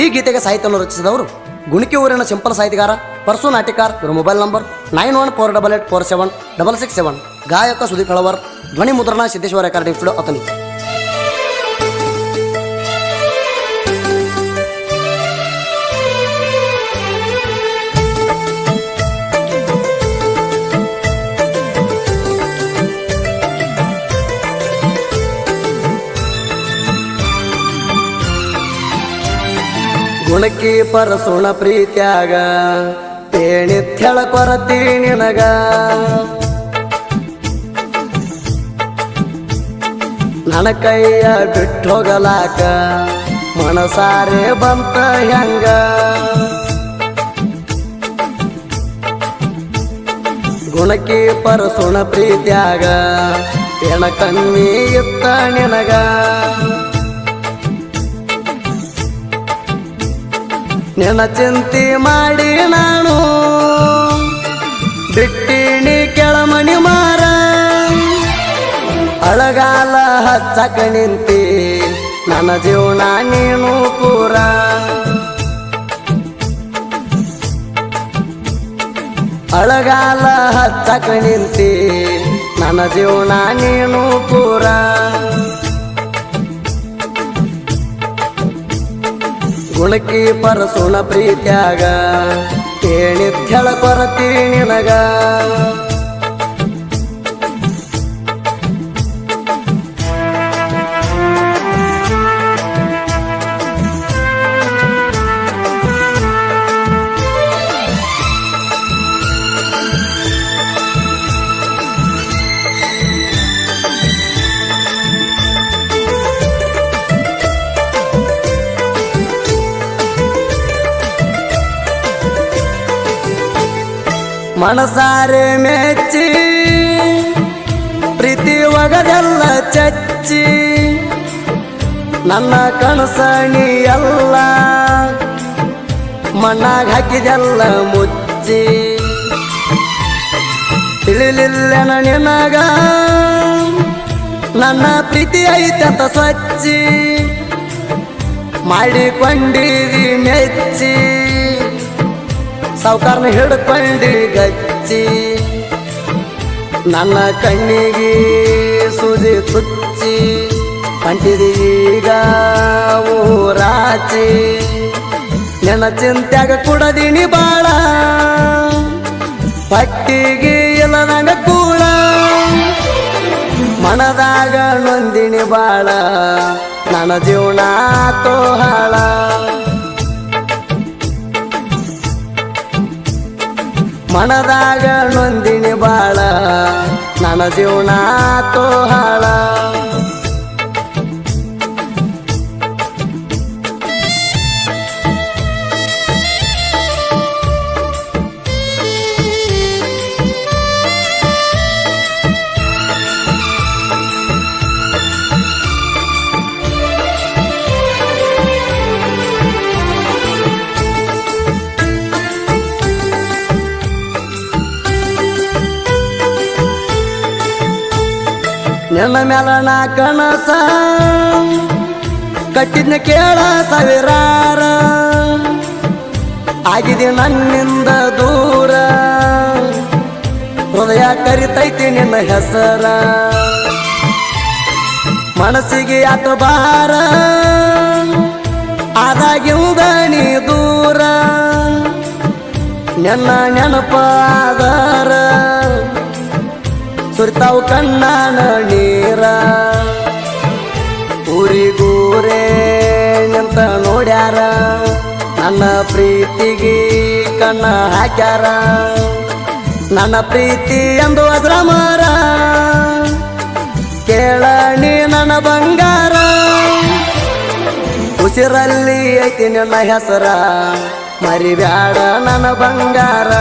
ಈ ಗೀತೆಗೆ ಸಾಹಿತ್ಯವನ್ನು ರಚಿಸಿದವರು ಗುಣಿಕೆ ಊರಿನ ಸಿಂಪಲ್ ಸಾಹಿತ್ಯಗಾರ ಪರ್ಸು ನಾಟಿಕಾರ್. ಇವರ ಮೊಬೈಲ್ ನಂಬರ್ 9148847667. ಗಾಯಕ ಸುದೀಪ್ ಹಳವರ್. ಧ್ವನಿ ಮುದ್ರಣ ಸಿದ್ದೇಶ್ವರ ರೆಕಾರ್ಡಿಂಗ್ ಸ್ಟುಡಿಯೋ ಅತನಿ. ಗುಣಕಿ ಪರಸುಣ ಪ್ರೀತ್ಯಾಗ ತೇಣಿತ್ಯಳ ಕೊರತಿ ನಿನಗ ನನ್ನ ಕೈಯ ಬಿಟ್ಟೋಗಲಾಕ ಮನಸಾರೆ ಬಂತ ಹೆಂಗ. ಗುಣಕಿ ಪರಸುಣ ಪ್ರೀತ್ಯಾಗ ಎಣ ಕಣ್ಣಿ ಇತ್ತ ನಿನಗ ನಿನ್ನ ಚಿಂತೆ ಮಾಡಿ ನಾನು ಬಿಟ್ಟಿನಿ ಕೆಳಮಣಿ ಮಾರ. ಅಳಗಾಲ ಹಚ್ಚಕ ನಿಂತಿ ನನ್ನ ಜೀವನ ನೀನು ಪೂರ. ಅಳಗಾಲ ಹಚ್ಚಕ ನಿಂತಿ ನನ್ನ ಜೀವನ ನೀನು ಪೂರ. ಗುಣಕಿ ಪರಸುಣ ಪ್ರೀತ್ಯಾಗ ಕೇಳಿತ್ಯಳ ಕೊರತಿ ನಿನಗ. ಮನಸಾರೆ ಮೆಚ್ಚಿ ಪ್ರೀತಿ ಒಗದೆಲ್ಲ ಚಚ್ಚಿ ನನ್ನ ಕನಸಣಿ ಎಲ್ಲ ಮಣ್ಣಾಗ ಹಾಕಿದೆಲ್ಲ ಮುಚ್ಚಿ. ತಿಳಿಲಿಲ್ಲನ ನಿನಗ ನನ್ನ ಪ್ರೀತಿ ಐತಂತ ಸ್ವಚ್ಛಿ ಮಾಡಿಕೊಂಡಿರಿ ಮೆಚ್ಚಿ. ಸಾವುಕಾರನ ಹಿಡ್ಕೊಂಡಿ ಗಚ್ಚಿ ನನ್ನ ಕಣ್ಣಿಗೆ ಸೂಜಿ ತುಚ್ಚಿ ಹೊಂಟಿದೀಗ ಊರಾಚಿ. ನಿನ್ನ ಚಿಂತ್ಯಾಗ ಕುಡದಿನಿ ಬಾಳ ಪಟ್ಟಿಗೆ ಇಲ್ಲದಂಗ ಕೂಳ. ಮನದಾಗ ನೊಂದಿನಿ ಬಾಳ ನನ್ನ ಜೀವನ ತೋಹಾಳ. ಮನದಾಗ ನೊಂದಿನಿ ಬಾಳ ನನ್ನ ಜೀವನ ತೋಹಾಳ. ನಿನ್ನ ಮ್ಯಾಲ ನಾ ಕನಸ ಕಟ್ಟಿದ್ನ ಕೇಳ ಸಾವಿರಾರ. ಆಗಿದೆ ನನ್ನಿಂದ ದೂರ ಹೃದಯ ಕರಿತೈತಿ ನಿನ್ನ ಹೆಸರ. ಮನಸ್ಸಿಗೆ ಆತ ಬಾರ ಆದಾಗಿಂದ ನೀ ದೂರ. ನಿನ್ನ ನೆನಪಾದಾರ ಸುರಿತಾವು ಕಣ್ಣಾನ ನೀರ. ಊರಿಗೂರೇ ನಿಂತ ನೋಡ್ಯಾರ ನನ್ನ ಪ್ರೀತಿಗೆ ಕಣ್ಣ ಹಾಕ್ಯಾರ. ನನ್ನ ಪ್ರೀತಿ ಎಂದು ಅದ್ರಮಾರ ಕೇಳ ನೀ ನನ್ನ ಬಂಗಾರ. ಉಸಿರಲ್ಲಿ ಐತಿ ನಿನ್ನ ಹೆಸರ ಮರಿಬ್ಯಾಡ ನನ್ನ ಬಂಗಾರ.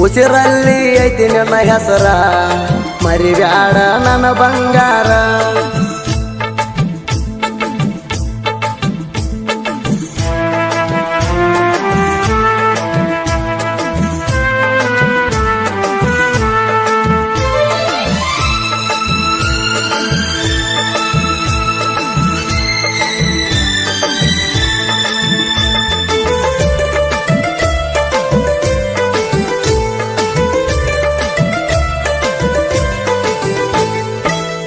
ಉಸಿರಲ್ಲಿ ಐತಿ ನಿನ್ನ ಹೆಸರ ಮರಿಬ್ಯಾಡ ನನ್ನ ಬಂಗಾರ.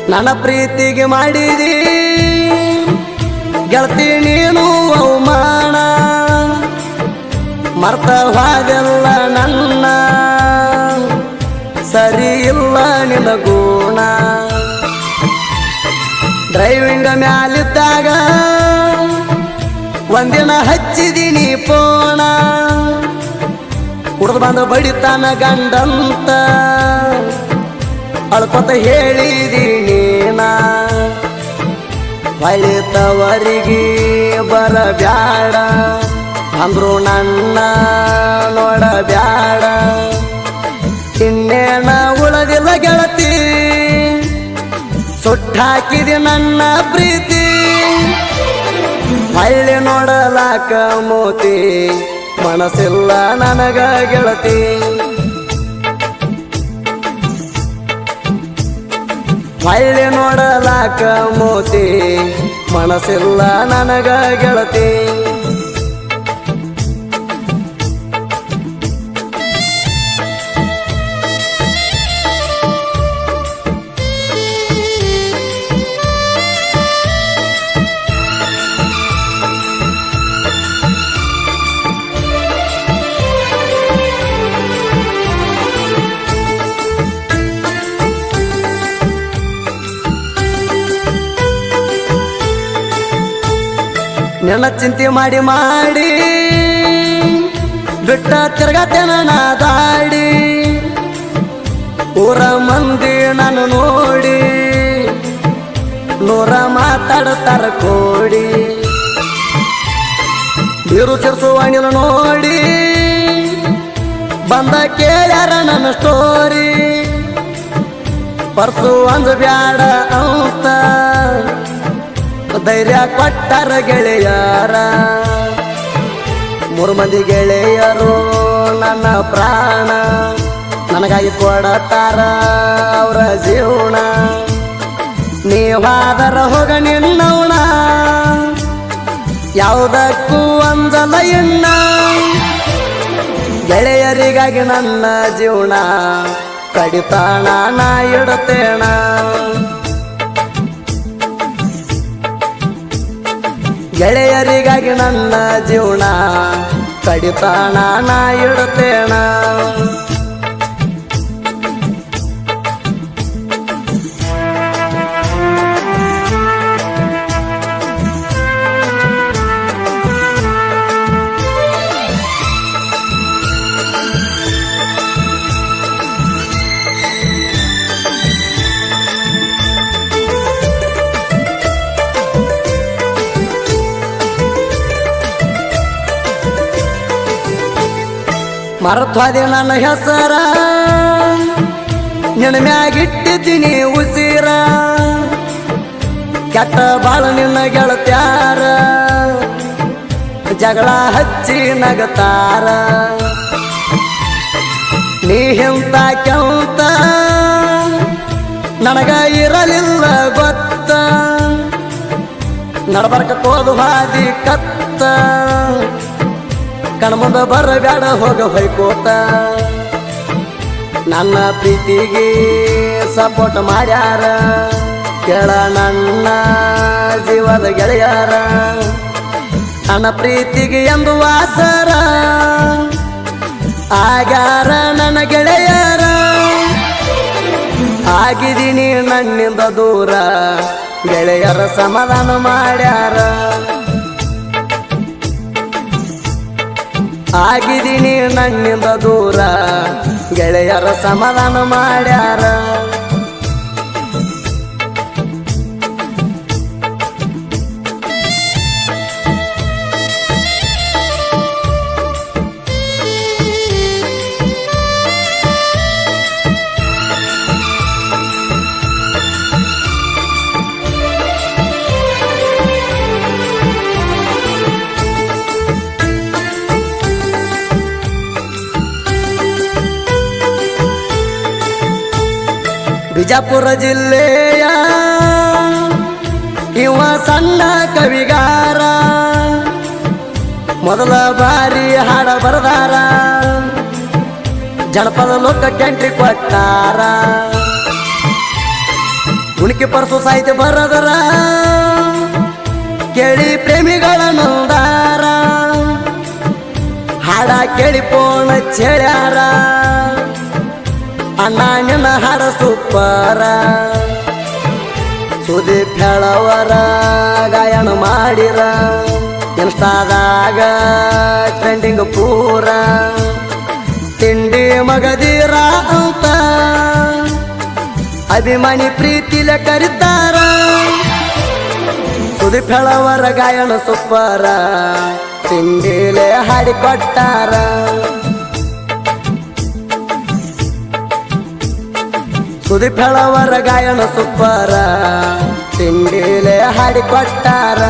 ನನ್ನ ಪ್ರೀತಿಗೆ ಮಾಡಿದಿ ಗೆಳತಿ ನೀನು ಅವಮಾನ ಮರ್ತ ಹೋದೆಲ್ಲ ನನ್ನ ಸರಿ ಇಲ್ಲ ನಿನ್ನ ಗುಣ ಡ್ರೈವಿಂಗ್ ಮ್ಯಾಲಿದ್ದಾಗ ಒಂದಿನ ಹಚ್ಚಿದೀನಿ ಫೋನ ಕುಡ್ದು ಬಂದು ಬಡಿತಾನ ಗಂಡಂತ ಅಳ್ಕೊತ ಹೇಳಿದೀನಿ ನಾ ಹೊಳಿತವರಿಗೆ ಬರಬ್ಯಾಡ ಅಂದ್ರು ನನ್ನ ನೋಡಬ್ಯಾಡ ಇನ್ನೇನ ಉಳದಿಲ್ಲ ಗೆಳತಿ ಸುಟ್ಟಾಕಿದೆ ನನ್ನ ಪ್ರೀತಿ ಹಳ್ಳಿ ನೋಡಲಾಕ ಮೋತಿ ಮನಸ್ಸಿಲ್ಲ ನನಗ ಗೆಳತಿ ಹಳ್ಳಿ ನೋಡಲಾಕ ಮೋತಿ ಮನಸ್ಸಿಲ್ಲ ನನಗ ಗೆಳತಿ ನಿನ್ನ ಚಿಂತೆ ಮಾಡಿ ಮಾಡಿ ಬಿಟ್ಟ ತಿರ್ಗತೇನ ನಾ ದಾಡಿ ಊರ ಮಂದಿ ನಾನು ನೋಡಿ ನೂರ ಮಾತಾಡ್ತಾರ ಕೋಡಿ ಬೀರು ಸಿರ್ಸುವಾಣಿಲು ನೋಡಿ ಬಂದ ಕೇಳ್ಯಾರ ನನ್ನ ಸ್ಟೋರಿ ಪರ್ಸು ಅಂಜ ಬ್ಯಾಡ ಅಂತ ಧೈರ್ಯ ಕೊಟ್ಟಾರ ಗೆಳೆಯರ ಮೂರು ಮಂದಿ ಗೆಳೆಯರು ನನ್ನ ಪ್ರಾಣ ನನಗಾಗಿ ಕೊಡತಾರ ಅವರ ಜೀವನ ನೀವಾದರ ಹೋಗ ನಿನ್ನವಣ ಯಾವುದಕ್ಕೂ ಅಂಜಲ ಇನ್ನ ಗೆಳೆಯರಿಗಾಗಿ ನನ್ನ ಜೀವನ ಕಡಿತಾಣ ನಾ ಇಡುತ್ತೇಣ ಗೆಳೆಯರಿಗಾಗಿ ನನ್ನ ಜೀವನ ಕಡಿತಾಣ ನಾ ಇಡುತ್ತೇಣ ಮರತ್ವಾದೆ ನನ್ನ ಹೆಸರ ನಿನ್ನ ಮ್ಯಾಗಿಟ್ಟಿದ್ದೀನಿ ಉಸಿರ ಕೆಟ್ಟ ಬಾಳ ನಿನ್ನ ಗೆಳತ್ಯಾರ ಜಗಳ ಹಚ್ಚಿ ನಗತಾರ ನೀ ಹಿಂತ ಕೆಂತ ನನಗ ಇರಲಿಲ್ಲ ಗೊತ್ತ ನಡಬರ್ಕ ಕೋದು ಹಾದಿ ಕತ್ತ ಕಣ್ಮುಂದ ಬರಬೇಡ ಹೋಗ ಹೊಯ್ಕೋತ ನನ್ನ ಪ್ರೀತಿಗೆ ಸಪೋರ್ಟ್ ಮಾಡ್ಯಾರ ಕೇಳ ನನ್ನ ಜೀವದ ಗೆಳೆಯರ ನನ್ನ ಪ್ರೀತಿಗೆ ಎಂದು ವಾಸರ ಆಗ್ಯಾರ ನನ್ನ ಗೆಳೆಯರ ಆಗಿದ್ದೀನಿ ನನ್ನಿಂದ ದೂರ ಗೆಳೆಯರ ಸಮಾಧಾನ ಮಾಡ್ಯಾರ ಆಗಿದ್ದೀನಿ ನನ್ನಿಂದ ದೂರ ಗೆಳೆಯರ ಸಮಾಧಾನ ಮಾಡ್ಯಾರ ಬಿಜಾಪುರ ಜಿಲ್ಲೆಯ ಇವ ಸಣ್ಣ ಕವಿಗಾರ ಮೊದಲ ಬಾರಿ ಹಾಡ ಬರದಾರ ಜನಪದ ಲೋಕಕ್ಕೆ ಎಂಟ್ರಿ ಕೊಟ್ಟಾರ ಗುಣಿಕೆ ಪರಸು ಸಾಹಿತ್ಯ ಬರದರ ಕೇಳಿ ಪ್ರೇಮಿಗಳ ನೋದಾರ ಹಾಡ ಕೇಳಿ ಪೋಣ ಚೆಳ್ಯಾರ ಅಣ್ಣ ನಿನ್ನ ಹಾಡ ಸೂಪರ ಸುದೀಪ್ ಹೇಳವರ ಗಾಯನ ಮಾಡಿರ ಇನ್ಸ್ಟಾದಾಗ ಟ್ರೆಂಡಿಂಗ್ ಪೂರ ತಿಂಡಿ ಮಗದಿರ ಅಂತ ಅಭಿಮಾನಿ ಪ್ರೀತಿಲೆ ಕರೀತಾರ ಸುದೀಪ್ ಹೇಳವರ ಗಾಯನ ಸೂಪರ ತಿಂಡಿಲೆ ಹಾಡಿಕೊಟ್ಟಾರ ಸುದೀಪ್ ಹೇಳವರ ಗಾಯನ ಸೂಪರ ತಿಂಡಿಲೆ ಹಾಡಿಕೊಟ್ಟಾರ